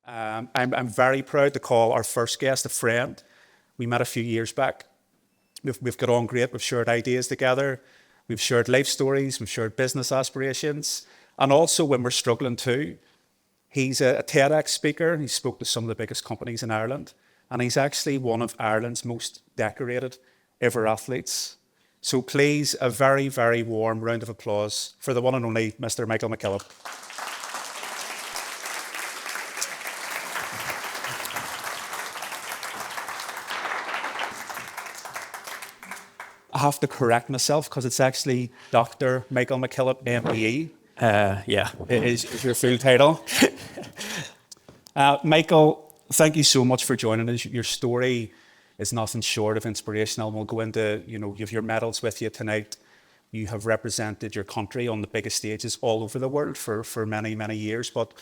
I'm very proud to call our first guest a friend. We met a few years back. We've got on great. We've shared ideas together. We've shared life stories. We've shared business aspirations. And also when we're struggling too. He's a TEDx speaker. He spoke to some of the biggest companies in Ireland. And he's actually one of Ireland's most decorated ever athletes. So please, a very, very warm round of applause for the one and only Mr. Michael Mc Killop. I have to correct myself because it's actually Dr. Michael Mc Killop, MBE. Yeah. Is your full title. Michael, thank you so much for joining us. Your story is nothing short of inspirational. We'll go into, you have your medals with you tonight. You have represented your country on the biggest stages all over the world for many, many years. But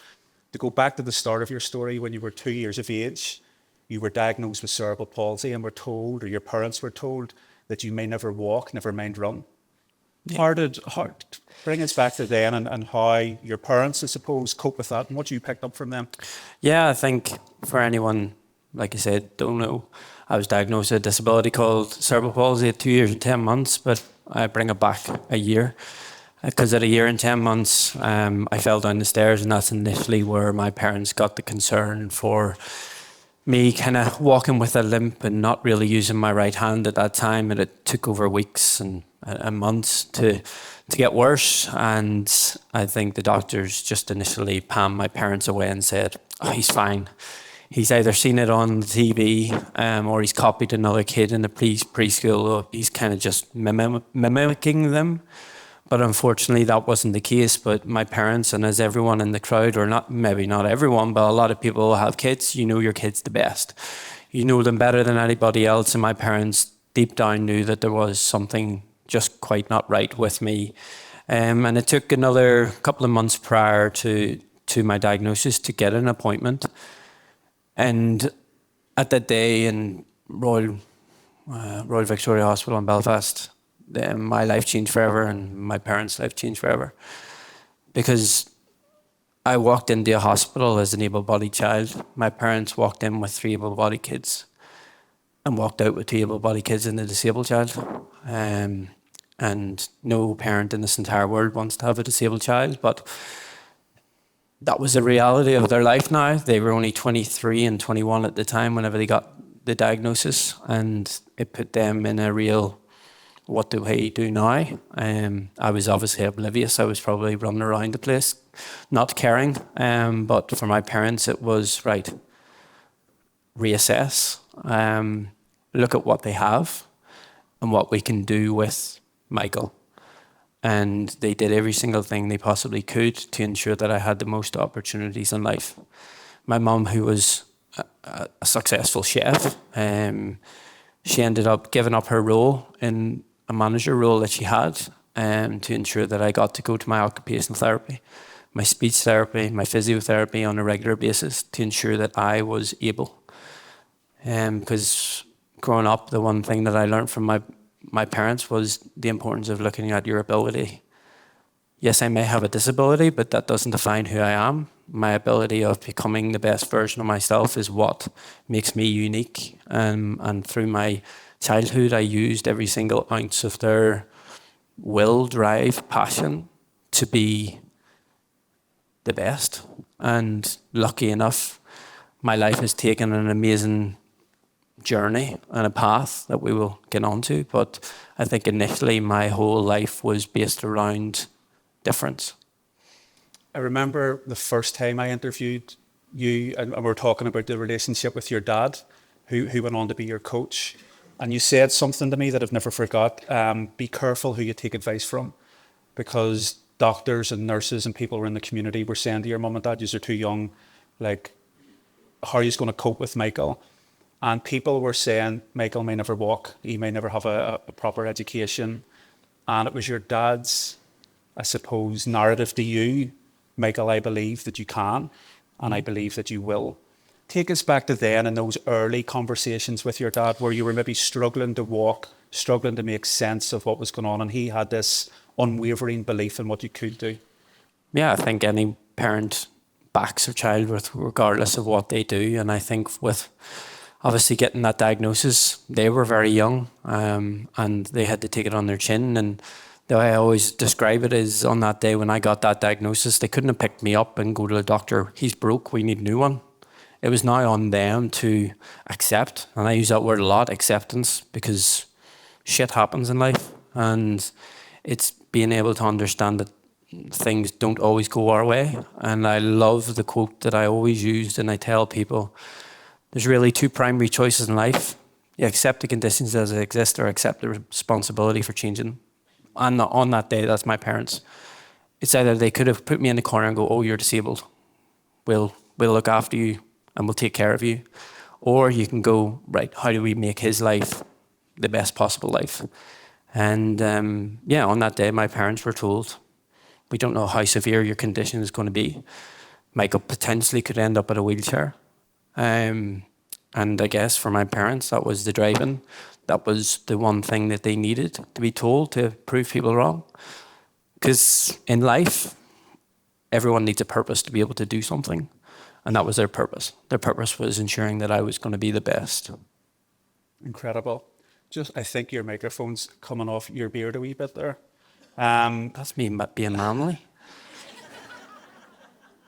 to go back to the start of your story, when you were 2 years of age, you were diagnosed with cerebral palsy and were told, or your parents were told, that you may never walk, never mind run. Yeah. Bring us back to then and how your parents, I suppose, cope with that and what you picked up from them. Yeah, I think for anyone, like I said, don't know, I was diagnosed with a disability called cerebral palsy at 2 years and 10 months, but I bring it back a year. Because at a year and 10 months, I fell down the stairs, and that's initially where my parents got the concern for me kind of walking with a limp and not really using my right hand at that time. And it took over weeks and months to get worse. And I think the doctors just initially palmed my parents away and said, oh, he's fine. He's either seen it on the TV or he's copied another kid in the preschool. Or he's kind of just mimicking them. But unfortunately, that wasn't the case. But my parents, and as everyone in the crowd, or maybe not everyone, but a lot of people have kids, you know your kids the best. You know them better than anybody else. And my parents deep down knew that there was something just quite not right with me. And it took another couple of months prior to my diagnosis to get an appointment. And at that day in Royal Victoria Hospital in Belfast, my life changed forever and my parents' life changed forever. Because I walked into a hospital as an able-bodied child. My parents walked in with 3 able-bodied kids and walked out with 2 able-bodied kids and a disabled child. And no parent in this entire world wants to have a disabled child, but that was the reality of their life now. They were only 23 and 21 at the time whenever they got the diagnosis, and it put them in a real, what do I do now? I was obviously oblivious. I was probably running around the place, not caring. But for my parents, it was, right, reassess, look at what they have and what we can do with Michael. And they did every single thing they possibly could to ensure that I had the most opportunities in life. My mum, who was a successful chef, she ended up giving up her role in a manager role that she had to ensure that I got to go to my occupational therapy, my speech therapy, my physiotherapy on a regular basis to ensure that I was able. Because growing up, the one thing that I learned from my parents was the importance of looking at your ability. Yes, I may have a disability, but that doesn't define who I am. My ability of becoming the best version of myself is what makes me unique. And through my childhood, I used every single ounce of their will, drive, passion to be the best. And lucky enough, my life has taken an amazing journey and a path that we will get onto. But I think initially my whole life was based around difference. I remember the first time I interviewed you and we were talking about the relationship with your dad, who went on to be your coach. And you said something to me that I've never forgot. Be careful who you take advice from, because doctors and nurses and people in the community were saying to your mum and dad, you're too young, like, how are you going to cope with Michael? And people were saying, Michael may never walk, he may never have a proper education. And it was your dad's, I suppose, narrative to you, Michael, I believe that you can, and I believe that you will. Take us back to then in those early conversations with your dad where you were maybe struggling to walk, struggling to make sense of what was going on, and he had this unwavering belief in what you could do. Yeah, I think any parent backs a child with, regardless of what they do. And I think with obviously getting that diagnosis, they were very young, and they had to take it on their chin. And the way I always describe it is, on that day when I got that diagnosis, they couldn't have picked me up and go to the doctor, he's broke, we need a new one. It was now on them to accept, and I use that word a lot, acceptance, because shit happens in life, and it's being able to understand that things don't always go our way. And I love the quote that I always used, and I tell people, there's really two primary choices in life. You accept the conditions as they exist, or accept the responsibility for changing them. And on that day, that's my parents. It's either they could have put me in the corner and go, oh, you're disabled. We'll look after you and we'll take care of you. Or you can go, right, how do we make his life the best possible life? And on that day, my parents were told, we don't know how severe your condition is going to be. Michael potentially could end up in a wheelchair. And I guess for my parents, that was the driving. That was the one thing that they needed to be told to prove people wrong. Because in life, everyone needs a purpose to be able to do something. And that was their purpose. Their purpose was ensuring that I was going to be the best. Incredible. I think your microphone's coming off your beard a wee bit there. That's me being manly.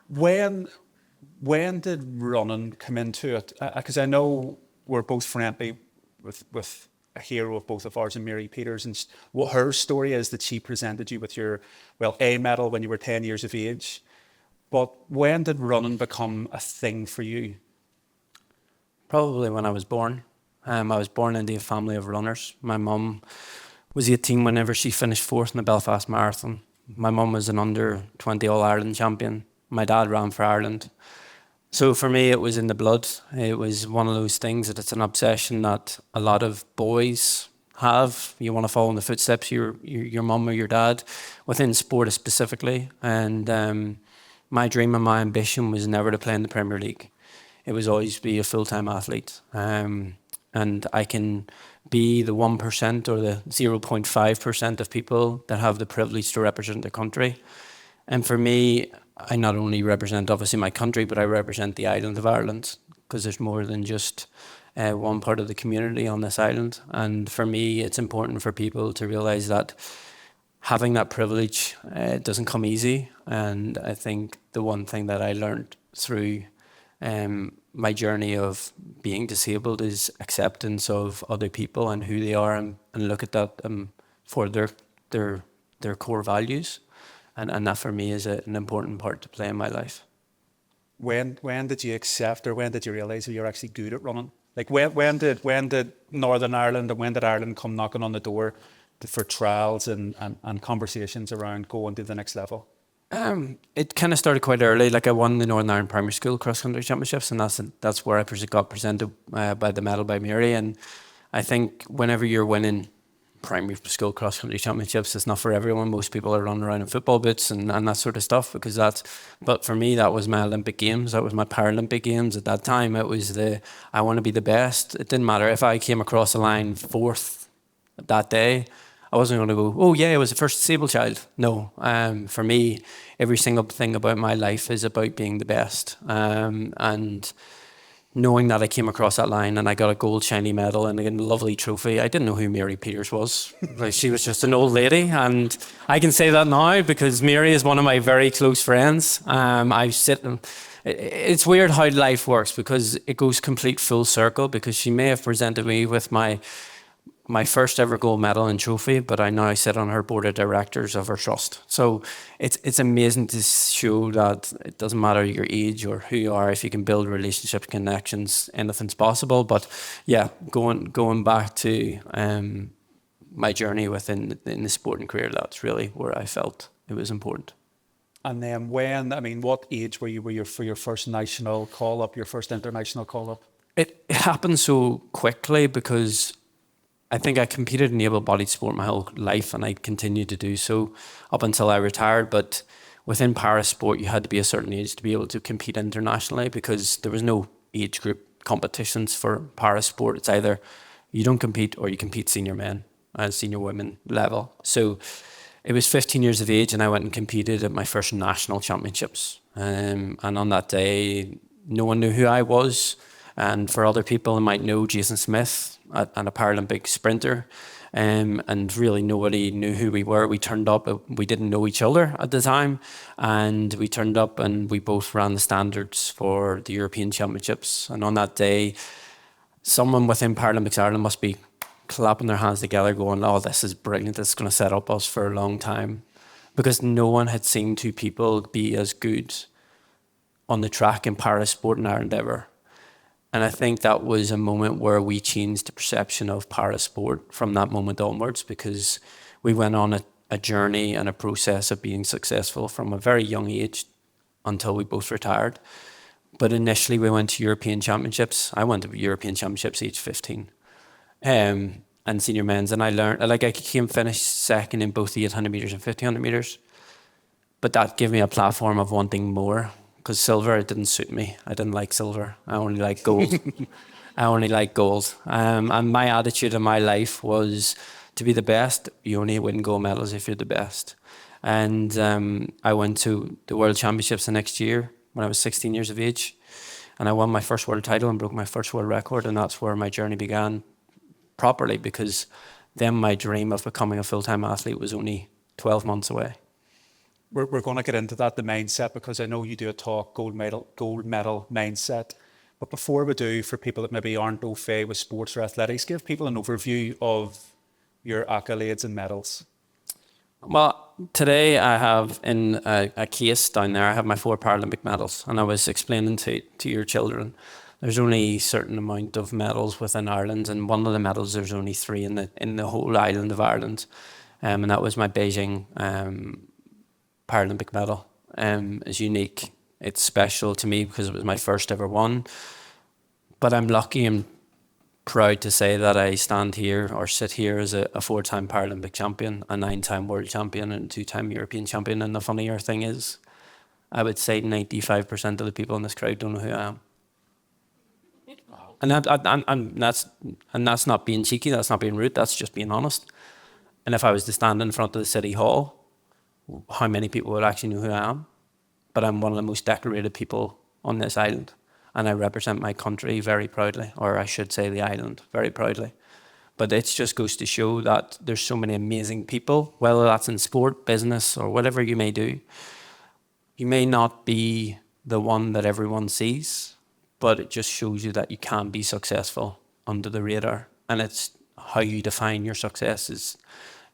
When did running come into it? Because I know we're both friendly with a hero of both of ours, and Mary Peters, and what her story is that she presented you with your, A medal when you were 10 years of age. But when did running become a thing for you? Probably when I was born. I was born into a family of runners. My mum was 18 whenever she finished fourth in the Belfast Marathon. My mum was an under-20 All-Ireland champion. My dad ran for Ireland. So for me, it was in the blood. It was one of those things that it's an obsession that a lot of boys have. You want to follow in the footsteps of your mum or your dad, within sport specifically. And my dream and my ambition was never to play in the Premier League. It was always to be a full-time athlete. And I can be the 1% or the 0.5% of people that have the privilege to represent their country. And for me, I not only represent obviously my country, but I represent the island of Ireland, because there's more than just one part of the community on this island. And for me, it's important for people to realise that having that privilege doesn't come easy. And I think the one thing that I learned through my journey of being disabled is acceptance of other people and who they are, and look at that for their core values. And that for me is an important part to play in my life. When did you accept, or when did you realise that you're actually good at running? Like when did Northern Ireland and when did Ireland come knocking on the door for trials and conversations around going to the next level? It kind of started quite early. Like I won the Northern Ireland Primary School Cross Country Championships, and that's where I got presented by the medal by Mary. And I think whenever you're winning primary school cross country championships, it's not for everyone. Most people are running around in football boots and that sort of stuff, but for me, that was my Olympic Games. That was my Paralympic Games. At that time, it was I want to be the best. It didn't matter if I came across the line fourth that day. I wasn't going to go, oh yeah, I was the first disabled child. No, for me, every single thing about my life is about being the best. And knowing that I came across that line and I got a gold shiny medal and a lovely trophy. I didn't know who Mary Peters was. Like, she was just an old lady, and I can say that now because Mary is one of my very close friends. It's weird how life works, because it goes complete full circle, because she may have presented me with my first ever gold medal and trophy, but I now sit on her board of directors of her trust. So it's amazing to show that it doesn't matter your age or who you are, if you can build relationships, connections, anything's possible. But yeah, going back to my journey in the sporting career, that's really where I felt it was important. And then what age were you for your first national call-up, your first international call-up? It happened so quickly because I think I competed in able-bodied sport my whole life, and I continued to do so up until I retired. But within para sport, you had to be a certain age to be able to compete internationally, because there was no age group competitions for para sport. It's either you don't compete or you compete senior men and senior women level. So it was 15 years of age, and I went and competed at my first national championships. And on that day, no one knew who I was. And for other people, they might know Jason Smith and a Paralympic sprinter. And really nobody knew who we were. We turned up, we didn't know each other at the time. And we turned up and we both ran the standards for the European Championships. And on that day, someone within Paralympics Ireland must be clapping their hands together going, oh, this is brilliant. This is going to set up us for a long time. Because no one had seen two people be as good on the track in para sport in Ireland ever. And I think that was a moment where we changed the perception of para sport from that moment onwards, because we went on a journey and a process of being successful from a very young age until we both retired. But initially we went to European Championships. I went to European Championships age 15. And senior men's, and I learned, like I came finished second in both the 800 metres and 1500 metres. But that gave me a platform of wanting more. Because silver, it didn't suit me. I didn't like silver. I only like gold. I only like gold. And my attitude in my life was to be the best. You only win gold medals if you're the best. And I went to the World Championships the next year when I was 16 years of age. And I won my first world title and broke my first world record. And that's where my journey began properly, because then my dream of becoming a full-time athlete was only 12 months away. We're going to get into that, the mindset, because I know you do a talk, gold medal mindset. But before we do, for people that maybe aren't au fait with sports or athletics, give people an overview of your accolades and medals. Well, today I have in a case down there, I have my 4 Paralympic medals. And I was explaining to your children, there's only a certain amount of medals within Ireland. And one of the medals, there's only 3 in the whole island of Ireland. And that was my Beijing Paralympic medal. It's unique. It's special to me because it was my first ever one. But I'm lucky and proud to say that I stand here or sit here as a 4-time Paralympic champion, a 9-time world champion, and a 2-time European champion. And the funnier thing is, I would say 95% of the people in this crowd don't know who I am. And that's not being cheeky. That's not being rude. That's just being honest. And if I was to stand in front of the city hall, how many people would actually know who I am? But I'm one of the most decorated people on this island, and I represent my country very proudly, or I should say the island very proudly. But it just goes to show that there's so many amazing people, whether that's in sport, business, or whatever you may do. You may not be the one that everyone sees, but it just shows you that you can be successful under the radar. And it's how you define your success is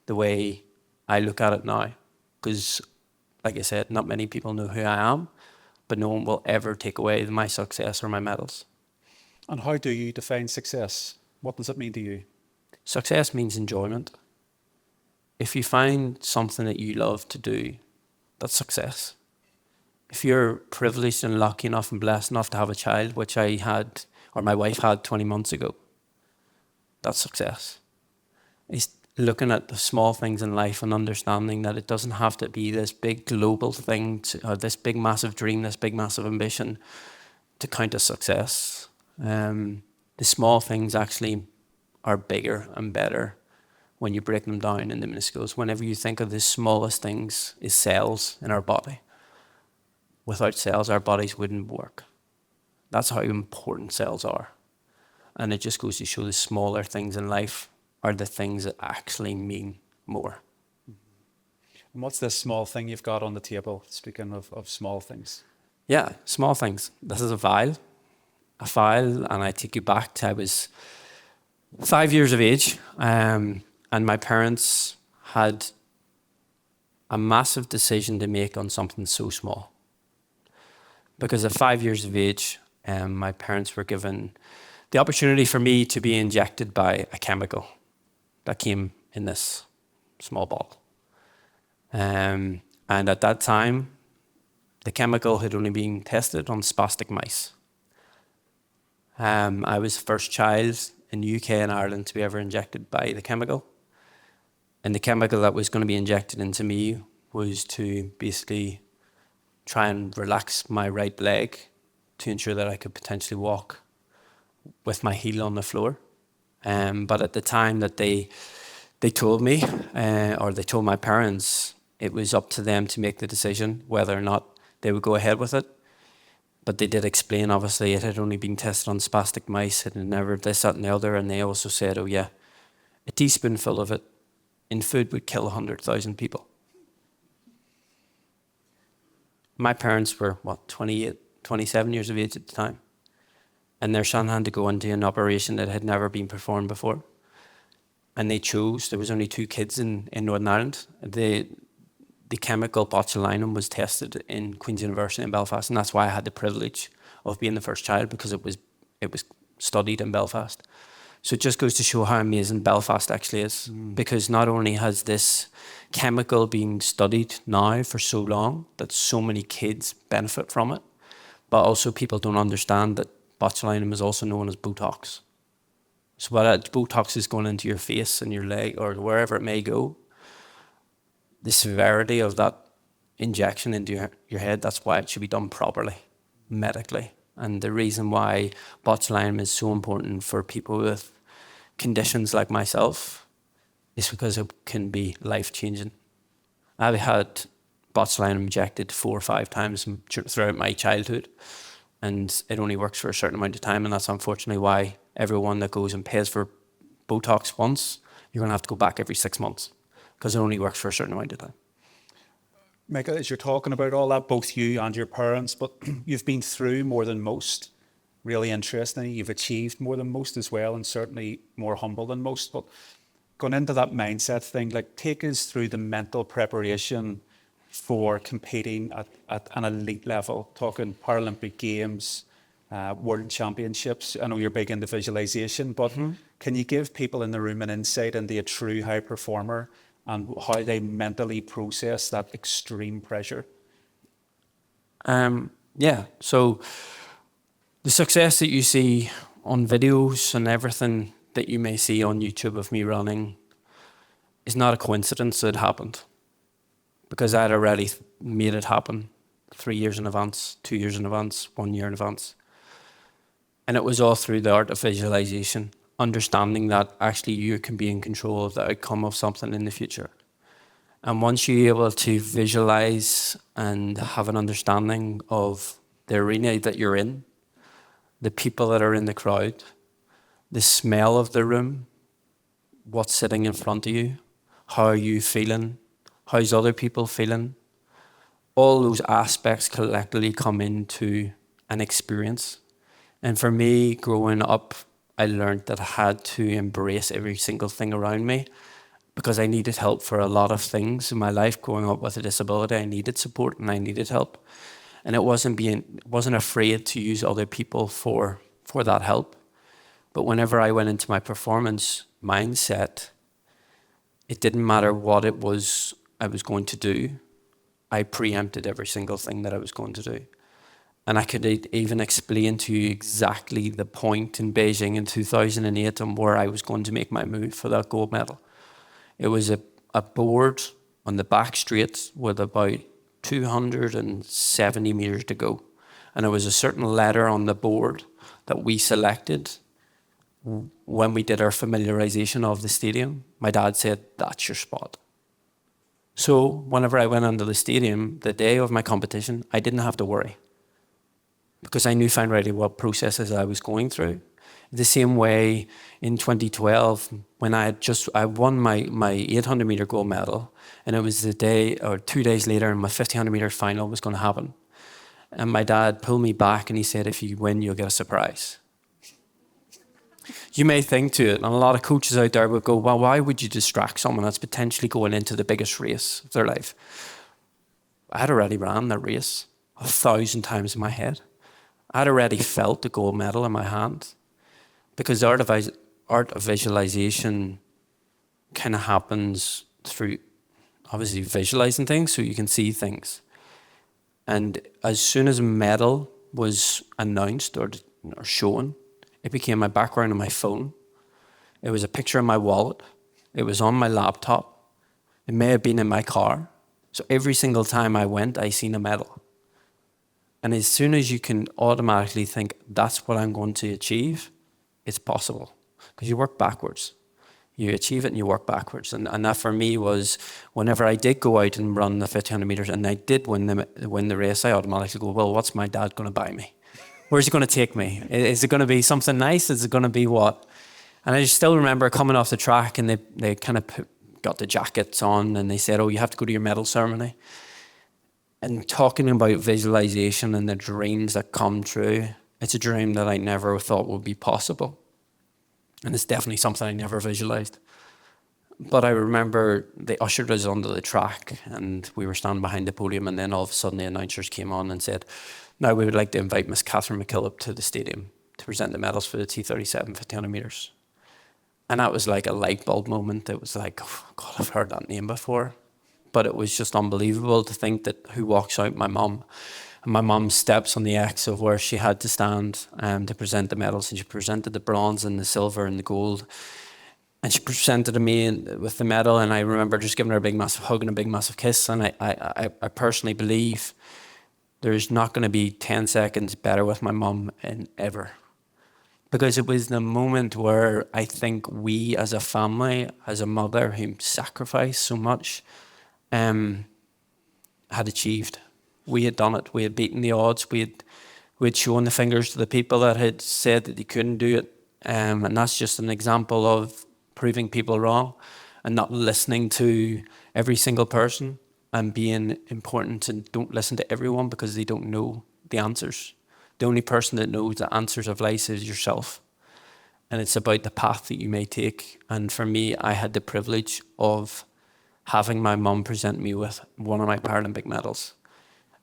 the way I look at it now. Because, like I said, not many people know who I am, but no one will ever take away my success or my medals. And how do you define success? What does it mean to you? Success means enjoyment. If you find something that you love to do, that's success. If you're privileged and lucky enough and blessed enough to have a child, which I had, or my wife had 20 months ago, that's success. It's looking at the small things in life and understanding that it doesn't have to be this big global thing, or this big massive dream, this big massive ambition to count as success. The small things actually are bigger and better when you break them down into minuscules. Whenever you think of the smallest things is cells in our body. Without cells, our bodies wouldn't work. That's how important cells are. And it just goes to show the smaller things in life are the things that actually mean more. And what's this small thing you've got on the table, speaking of small things? Yeah, small things. This is a file, and I take you back to I was 5 years of age, and my parents had a massive decision to make on something so small. Because at 5 years of age, my parents were given the opportunity for me to be injected by a chemical that came in this small bottle. And at that time, the chemical had only been tested on spastic mice. I was the first child in the UK and Ireland to be ever injected by the chemical. And the chemical that was going to be injected into me was to basically try and relax my right leg to ensure that I could potentially walk with my heel on the floor. But at the time that they told me, or they told my parents, it was up to them to make the decision whether or not they would go ahead with it. But they did explain, obviously, it had only been tested on spastic mice, it had never this, that, and the other. And they also said, oh, yeah, a teaspoonful of it in food would kill 100,000 people. My parents were, 28, 27 years of age at the time. And their son had to go into an operation that had never been performed before. And they chose, there was only 2 kids in Northern Ireland. The chemical botulinum was tested in Queen's University in Belfast, and that's why I had the privilege of being the first child, because it was studied in Belfast. So it just goes to show how amazing Belfast actually is, because not only has this chemical been studied now for so long that so many kids benefit from it, but also people don't understand that botulinum is also known as Botox. So while Botox is going into your face and your leg or wherever it may go, the severity of that injection into your head, that's why it should be done properly, medically. And the reason why botulinum is so important for people with conditions like myself is because it can be life-changing. I've had botulinum injected 4 or 5 times throughout my childhood, and it only works for a certain amount of time, and that's unfortunately why everyone that goes and pays for Botox once, you're going to have to go back every 6 months, because it only works for a certain amount of time. Michael, as you're talking about all that, both you and your parents, but you've been through more than most. Really interesting. You've achieved more than most as well, and certainly more humble than most. But going into that mindset thing, like, take us through the mental preparation for competing at an elite level, talking Paralympic Games, World Championships. I know you're big into visualization, but can you give people in the room an insight into a true high performer and how they mentally process that extreme pressure? Yeah, so the success that you see on videos and everything that you may see on YouTube of me running is not a coincidence that it happened, because I'd already made it happen 3 years in advance, 2 years in advance, 1 year in advance. And it was all through the art of visualization, understanding that actually you can be in control of the outcome of something in the future. And once you're able to visualize and have an understanding of the arena that you're in, the people that are in the crowd, the smell of the room, what's sitting in front of you, how are you feeling, how's other people feeling, all those aspects collectively come into an experience. And for me, growing up, I learned that I had to embrace every single thing around me, because I needed help for a lot of things in my life. Growing up with a disability, I needed support and I needed help. And it wasn't afraid to use other people for that help. But whenever I went into my performance mindset, it didn't matter what it was I was going to do. I preempted every single thing that I was going to do. And I could even explain to you exactly the point in Beijing in 2008 and where I was going to make my move for that gold medal. It was a board on the back straight with about 270 meters to go. And there was a certain letter on the board that we selected when we did our familiarization of the stadium. My dad said, that's your spot. So whenever I went into the stadium, the day of my competition, I didn't have to worry, because I knew fine rightly what processes I was going through. The same way in 2012, when I won my 800 meter gold medal, and it was the day or 2 days later, and my 1500 meter final was going to happen. And my dad pulled me back and he said, if you win, you'll get a surprise. You may think to it, and a lot of coaches out there would go, well, why would you distract someone that's potentially going into the biggest race of their life? I had already ran the race 1,000 times in my head. I'd already felt the gold medal in my hand, because the art of visualization kind of happens through obviously visualizing things so you can see things. And as soon as a medal was announced or shown, it became my background on my phone. It was a picture in my wallet. It was on my laptop. It may have been in my car. So every single time I went, I seen a medal. And as soon as you can automatically think, that's what I'm going to achieve, it's possible. Because you work backwards. You achieve it and you work backwards. And that for me was, whenever I did go out and run the 1500 meters and I did win the race, I automatically go, well, what's my dad going to buy me? Where's he going to take me? Is it going to be something nice? Is it going to be what? And I just still remember coming off the track, and they kind of got the jackets on, and they said, oh, you have to go to your medal ceremony. And talking about visualization and the dreams that come true, it's a dream that I never thought would be possible. And it's definitely something I never visualized. But I remember they ushered us onto the track, and we were standing behind the podium, and then all of a sudden the announcers came on and said, now we would like to invite Miss Catherine Mc Killop to the stadium to present the medals for the T37 1500 metres. And that was like a light bulb moment. It was like, oh God, I've heard that name before. But it was just unbelievable to think that who walks out, my mum. And my mum steps on the X of where she had to stand to present the medals. And she presented the bronze and the silver and the gold. And she presented to me with the medal. And I remember just giving her a big, massive hug and a big, massive kiss. And I personally believe there's not going to be 10 seconds better with my mum in ever. Because it was the moment where I think we as a family, as a mother who sacrificed so much, had achieved. We had done it. We had beaten the odds. We had shown the fingers to the people that had said that they couldn't do it. And that's just an example of proving people wrong and not listening to every single person and being important, and don't listen to everyone because they don't know the answers. The only person that knows the answers of life is yourself. And it's about the path that you may take. And for me, I had the privilege of having my mum present me with one of my Paralympic medals.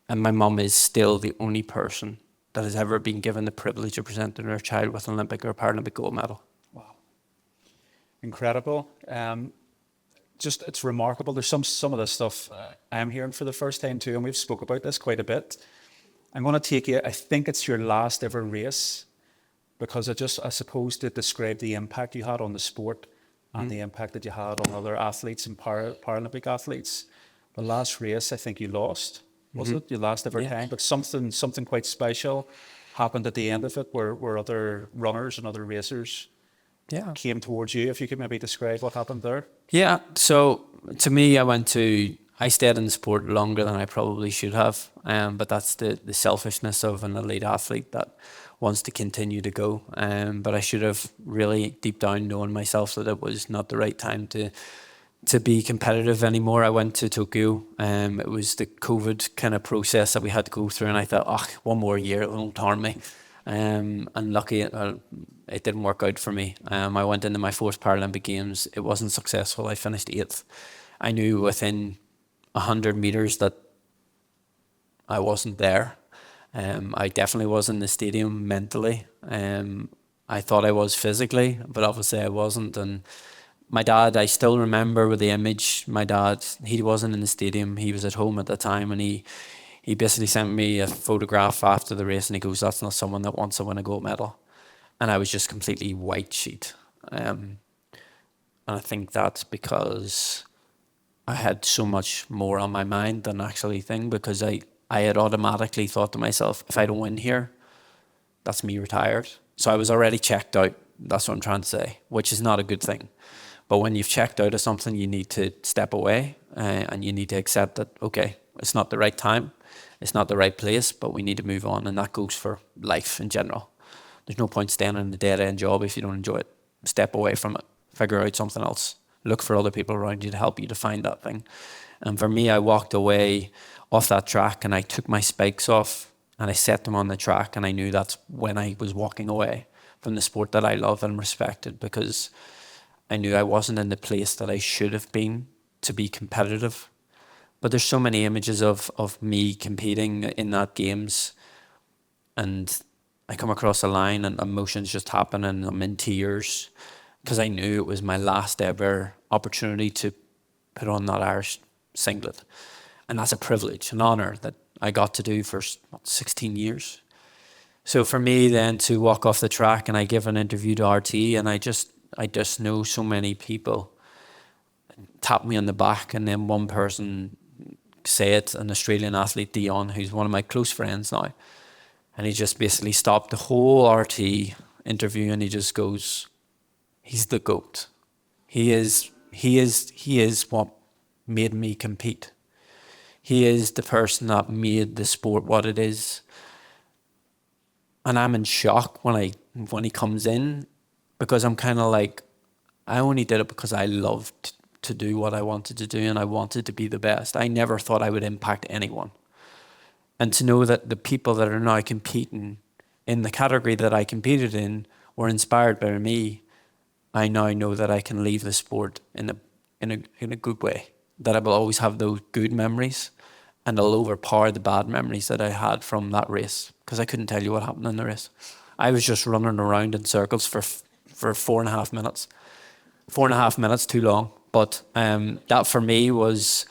And my mum is still the only person that has ever been given the privilege of presenting her child with an Olympic or Paralympic gold medal. Wow. Incredible. It's remarkable. There's some of this stuff I'm hearing for the first time too, and we've spoke about this quite a bit. I'm going to take you, I think it's your last ever race, because I suppose to describe the impact you had on the sport and the impact that you had on other athletes and Paralympic athletes. The last race, I think you lost, was it? Your last ever time, but something quite special happened at the end of it where other runners and other racers came towards you. If you could maybe describe what happened there. Yeah, so to me, I stayed in the sport longer than I probably should have, but that's the selfishness of an elite athlete that wants to continue to go. But I should have really deep down known myself that it was not the right time to be competitive anymore. I went to Tokyo. It was the COVID kind of process that we had to go through, and I thought, one more year, it won't harm me. And lucky it didn't work out for me. I went into my fourth Paralympic Games. It wasn't successful. I finished 8th. I knew within 100 meters that I wasn't there. I definitely was in the stadium mentally. I thought I was physically, but obviously I wasn't. And my dad, I still remember with the image, my dad, he wasn't in the stadium. He was at home at the time, and he basically sent me a photograph after the race, and he goes, that's not someone that wants to win a gold medal. And I was just completely white sheet. And I think that's because I had so much more on my mind than actually thing, because I had automatically thought to myself, if I don't win here, that's me retired. So I was already checked out. That's what I'm trying to say, which is not a good thing. But when you've checked out of something, you need to step away and you need to accept that, okay, it's not the right time, it's not the right place, but we need to move on. And that goes for life in general. There's no point staying in a dead-end job if you don't enjoy it. Step away from it, figure out something else. Look for other people around you to help you to find that thing. And for me, I walked away off that track and I took my spikes off and I set them on the track, and I knew that's when I was walking away from the sport that I love and respected, because I knew I wasn't in the place that I should have been to be competitive. But there's so many images of me competing in that games, and I come across a line and emotions just happen and I'm in tears, because I knew it was my last ever opportunity to put on that Irish singlet. And that's a privilege, an honour that I got to do for 16 years. So for me then to walk off the track, and I give an interview to RT, and I just know so many people tap me on the back, and then one person say it, an Australian athlete, Dion, who's one of my close friends now. And he just basically stopped the whole RT interview and he just goes, he's the GOAT. He is what made me compete. He is the person that made the sport what it is. And I'm in shock when he comes in, because I'm kind of like, I only did it because I loved to do what I wanted to do, and I wanted to be the best. I never thought I would impact anyone. And to know that the people that are now competing in the category that I competed in were inspired by me, I now know that I can leave the sport in a good way. That I will always have those good memories, and I'll overpower the bad memories that I had from that race, because I couldn't tell you what happened in the race. I was just running around in circles for 4.5 minutes. 4.5 minutes too long. But that for me was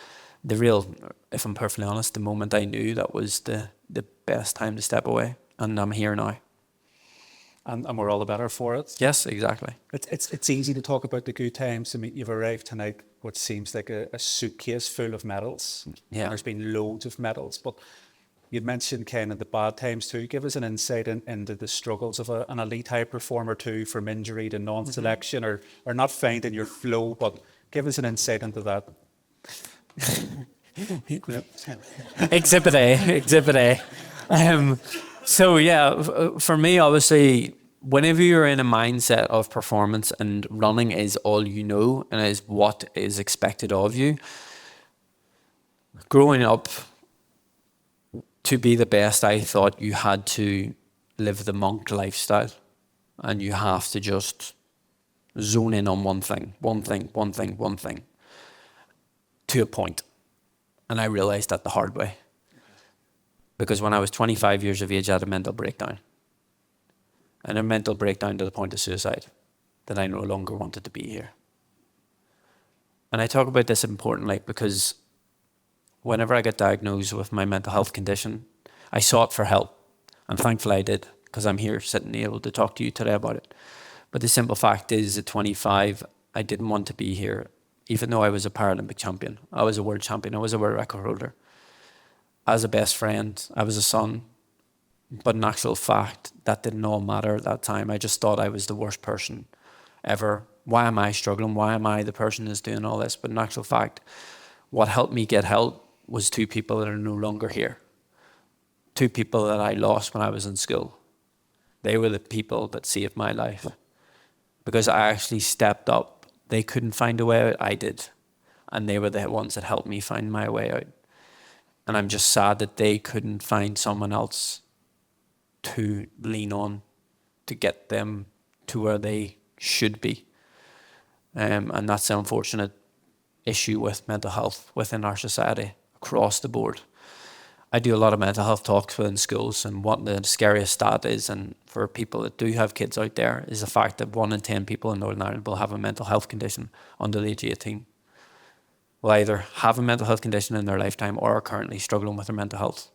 the real, if I'm perfectly honest, the moment I knew that was the best time to step away. And I'm here now. And we're all the better for it. Yes, exactly. It's easy to talk about the good times. I mean, you've arrived tonight, what seems like a suitcase full of medals. Yeah. And there's been loads of medals, but you mentioned kind of the bad times too. Give us an insight into the struggles of an elite high performer too, from injury to non-selection, or not finding your flow, but give us an insight into that. Exhibit A. So yeah, for me, obviously, whenever you're in a mindset of performance and running is all you know and is what is expected of you, growing up, to be the best, I thought you had to live the monk lifestyle, and you have to just zone in on one thing, to a point. And I realized that the hard way. Because when I was 25 years of age, I had a mental breakdown. And a mental breakdown to the point of suicide, that I no longer wanted to be here. And I talk about this importantly because whenever I got diagnosed with my mental health condition, I sought for help. And thankfully I did, because I'm here sitting able to talk to you today about it. But the simple fact is, at 25, I didn't want to be here, even though I was a Paralympic champion. I was a world champion. I was a world record holder. As a best friend, I was a son. But in actual fact, that didn't all matter at that time. I just thought I was the worst person ever. Why am I struggling? Why am I the person that's doing all this? But in actual fact, what helped me get help was two people that are no longer here. Two people that I lost when I was in school. They were the people that saved my life. Because I actually stepped up. They couldn't find a way out, I did. And they were the ones that helped me find my way out. And I'm just sad that they couldn't find someone else to lean on to get them to where they should be. And that's the unfortunate issue with mental health within our society across the board. I do a lot of mental health talks within schools, and what the scariest stat is, and for people that do have kids out there, is the fact that 1 in 10 people in Northern Ireland will have a mental health condition under the age of 18. Will either have a mental health condition in their lifetime or are currently struggling with their mental health.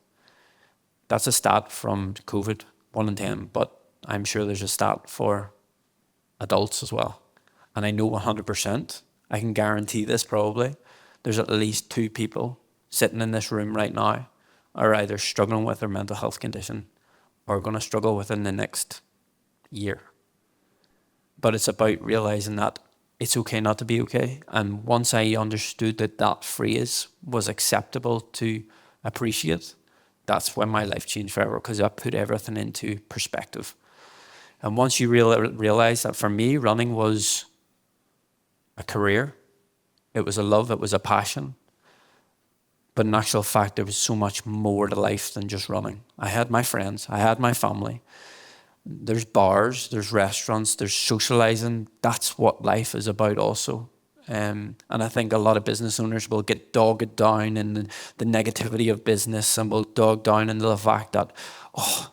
That's a stat from COVID, 1 in 10, but I'm sure there's a stat for adults as well. And I know 100%, I can guarantee this probably, there's at least 2 people sitting in this room right now are either struggling with their mental health condition or going to struggle within the next year. But it's about realizing that it's okay not to be okay. And once I understood that that phrase was acceptable to appreciate, that's when my life changed forever, because I put everything into perspective. And once you realize that, for me, running was a career, it was a love, it was a passion. But in actual fact, there was so much more to life than just running. I had my friends, I had my family. There's bars, there's restaurants, there's socializing. That's what life is about also. And I think a lot of business owners will get dogged down in the negativity of business, and will dog down into the fact that, oh,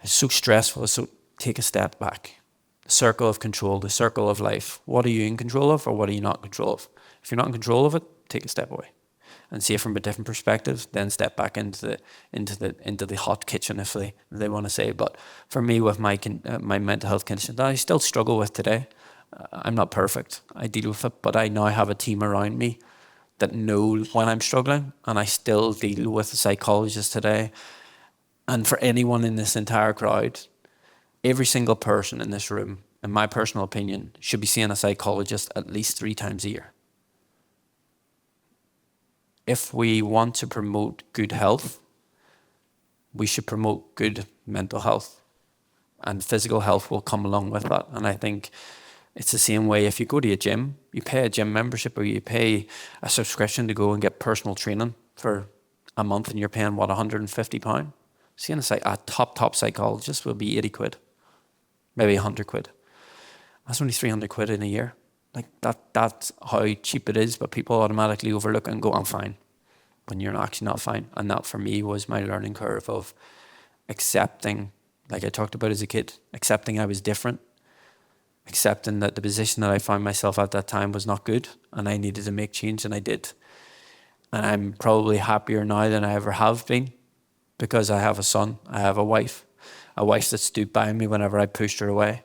it's so stressful. So take a step back. The circle of control, the circle of life. What are you in control of, or what are you not in control of? If you're not in control of it, take a step away and see it from a different perspective, then step back into the hot kitchen, if they want to say. But for me, with my mental health condition that I still struggle with today, I'm not perfect. I deal with it, but I now have a team around me that know when I'm struggling, and I still deal with a psychologist today. And for anyone in this entire crowd, every single person in this room in my personal opinion, should be seeing a psychologist at least 3 times a year. If we want to promote good health, we should promote good mental health, and physical health will come along with that. And I think it's the same way if you go to a gym, you pay a gym membership or you pay a subscription to go and get personal training for a month, and you're paying, what, £150? Seeing a top psychologist will be 80 quid, maybe 100 quid. That's only 300 quid in a year. Like that's how cheap it is, but people automatically overlook it and go, I'm fine, when you're actually not fine. And that for me was my learning curve of accepting, like I talked about as a kid, accepting I was different, accepting that the position that I found myself at that time was not good and I needed to make change, and I did. And I'm probably happier now than I ever have been because I have a son, I have a wife that stood by me whenever I pushed her away.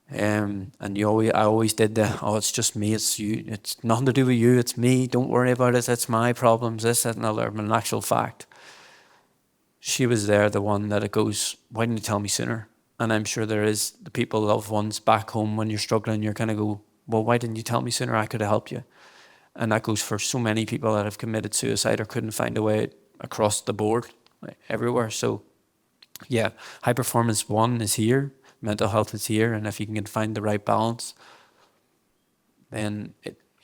And I always did it's just me, it's you, it's nothing to do with you, it's me, don't worry about it, it's my problems, this, that, and other. But in actual fact, she was there, the one that it goes, why didn't you tell me sooner? And I'm sure there is the people, loved ones back home, when you're struggling, you're kind of go, well, why didn't you tell me sooner? I could have helped you. And that goes for so many people that have committed suicide or couldn't find a way across the board, like everywhere. So yeah, high performance one is here, mental health is here, and if you can find the right balance, then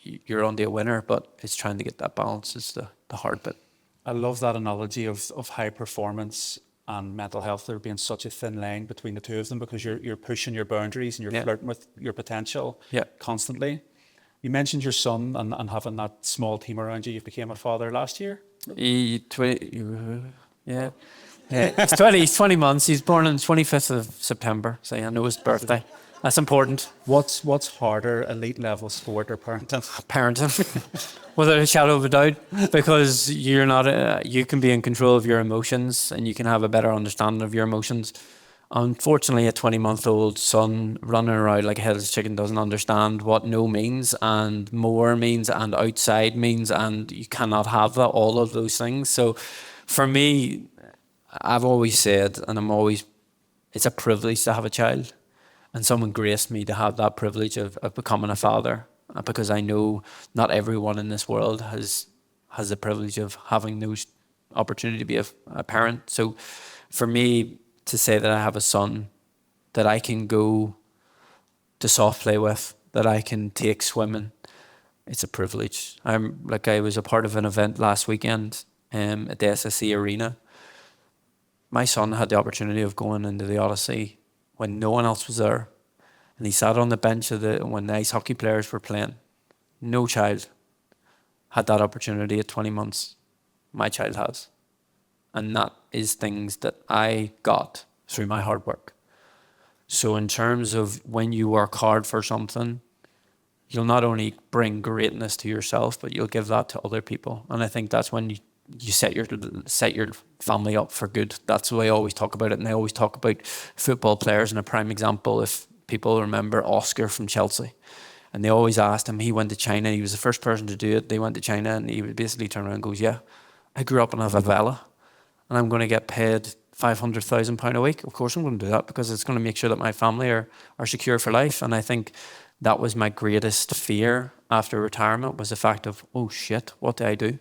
you're only a winner. But it's trying to get that balance is the hard bit. I love that analogy of high performance and mental health. There being such a thin line between the two of them, because you're pushing your boundaries and you're flirting with your potential constantly. You mentioned your son and having that small team around you. You became a father last year? He's 20 months. He's born on the 25th of September, so I know his birthday. That's important. What's harder, elite level sport or parenting? Parenting, without a shadow of a doubt, because you're not. You can be in control of your emotions, and you can have a better understanding of your emotions. Unfortunately, a 20-month-old son running around like a headless chicken doesn't understand what no means and more means and outside means, and you cannot have that, all of those things. So for me, I've always said, and it's a privilege to have a child, and someone graced me to have that privilege of becoming a father, because I know not everyone in this world has the privilege of having those opportunity to be a parent. So for me, to say that I have a son that I can go to soft play with, that I can take swimming, it's a privilege. I was a part of an event last weekend at the SSE Arena. My son had the opportunity of going into the Odyssey when no one else was there, and he sat on the bench when the ice hockey players were playing. No child had that opportunity at 20 months. My child has. And that is things that I got through my hard work. So in terms of when you work hard for something, you'll not only bring greatness to yourself, but you'll give that to other people. And I think that's when you set your family up for good. That's the way I always talk about it. And I always talk about football players. And a prime example, if people remember Oscar from Chelsea, and they always asked him, he went to China, he was the first person to do it. They went to China, and he would basically turn around and goes, yeah, I grew up in a favela, and I'm going to get paid £500,000 a week. Of course I'm going to do that, because it's going to make sure that my family are secure for life. And I think that was my greatest fear after retirement, was the fact of, oh shit, what do I do?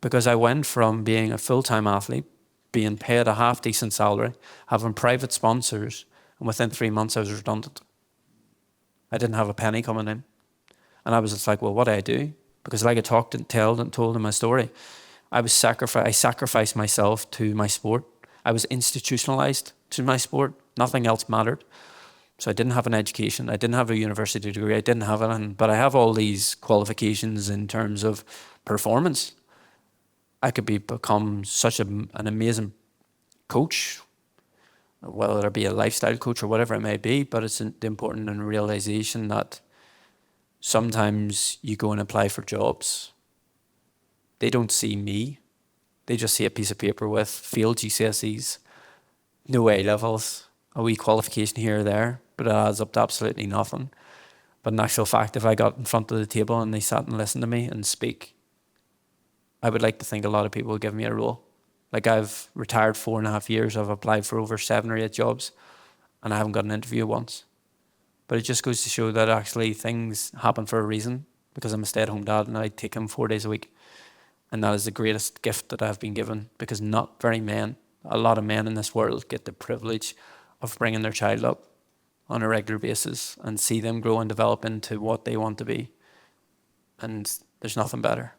Because I went from being a full-time athlete, being paid a half-decent salary, having private sponsors, and within 3 months I was redundant. I didn't have a penny coming in. And I was just like, well, what do I do? Because like I talked and told in my story, I sacrificed myself to my sport. I was institutionalized to my sport. Nothing else mattered. So I didn't have an education. I didn't have a university degree. I didn't have anything. But I have all these qualifications in terms of performance. I could become such an amazing coach, whether it be a lifestyle coach or whatever it may be. But it's important in realization that sometimes you go and apply for jobs. They don't see me. They just see a piece of paper with failed GCSEs, no A levels, a wee qualification here or there, but it adds up to absolutely nothing. But in actual fact, if I got in front of the table and they sat and listened to me and speak, I would like to think a lot of people would give me a role. Like, I've retired 4.5 years, I've applied for over 7 or 8 jobs, and I haven't got an interview once. But it just goes to show that actually things happen for a reason, because I'm a stay-at-home dad and I take him 4 days a week. And that is the greatest gift that I've been given, because not very men, a lot of men in this world get the privilege of bringing their child up on a regular basis and see them grow and develop into what they want to be. And there's nothing better.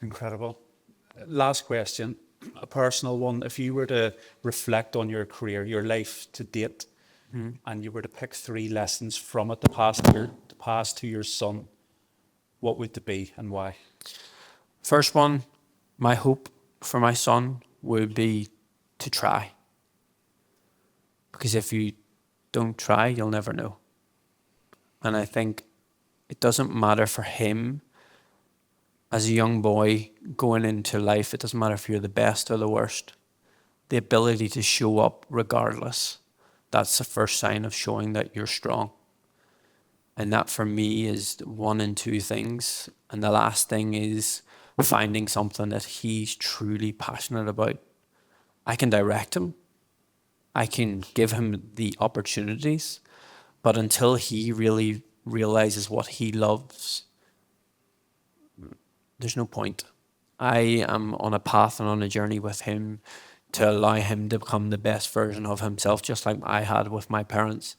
Incredible. Last question, a personal one. If you were to reflect on your career, your life to date, and you were to pick 3 lessons from it to pass to your son, what would they be and why? First one, my hope for my son would be to try. Because if you don't try, you'll never know. And I think it doesn't matter for him as a young boy going into life, it doesn't matter if you're the best or the worst. The ability to show up regardless, that's the first sign of showing that you're strong. And that for me is 1 and 2 things. And the last thing is finding something that he's truly passionate about. I can direct him. I can give him the opportunities. But until he really realizes what he loves, there's no point. I am on a path and on a journey with him to allow him to become the best version of himself, just like I had with my parents.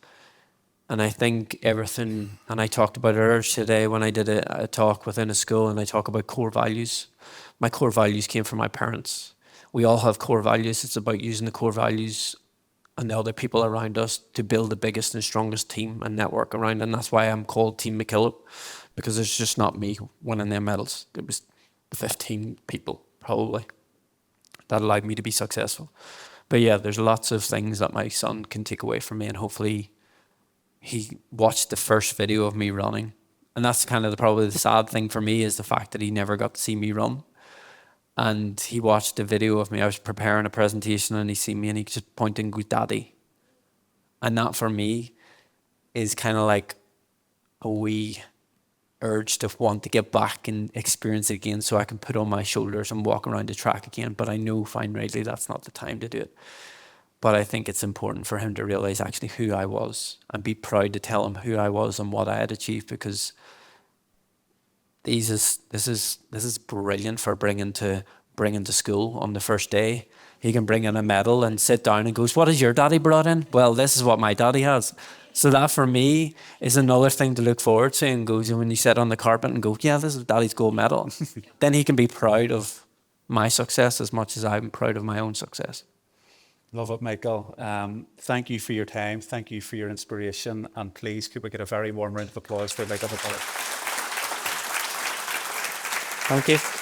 And I think everything, and I talked about it earlier today when I did a talk within a school, and I talk about core values. My core values came from my parents. We all have core values. It's about using the core values and the other people around us to build the biggest and strongest team and network around. And that's why I'm called Team Mc Killop, because it's just not me winning them medals. It was 15 people, probably, that allowed me to be successful. But yeah, there's lots of things that my son can take away from me, and hopefully he watched the first video of me running. And that's kind of probably the sad thing for me, is the fact that he never got to see me run. And he watched the video of me. I was preparing a presentation and he seen me and he just pointed and go, "Daddy." And that for me is kind of like a wee urge to want to get back and experience it again, so I can put on my shoulders and walk around the track again. But I know fine rightly that's not the time to do it. But I think it's important for him to realize actually who I was and be proud to tell him who I was and what I had achieved, because this is brilliant for bringing to school on the first day. He can bring in a medal and sit down and goes, "What has your daddy brought in?" "Well, this is what my daddy has." So that for me is another thing to look forward to, and goes, when you sit on the carpet and go, "Yeah, this is daddy's gold medal." Then he can be proud of my success as much as I'm proud of my own success. Love it, Michael. Thank you for your time. Thank you for your inspiration. And please, could we get a very warm round of applause for Michael Mc Killop? Thank you.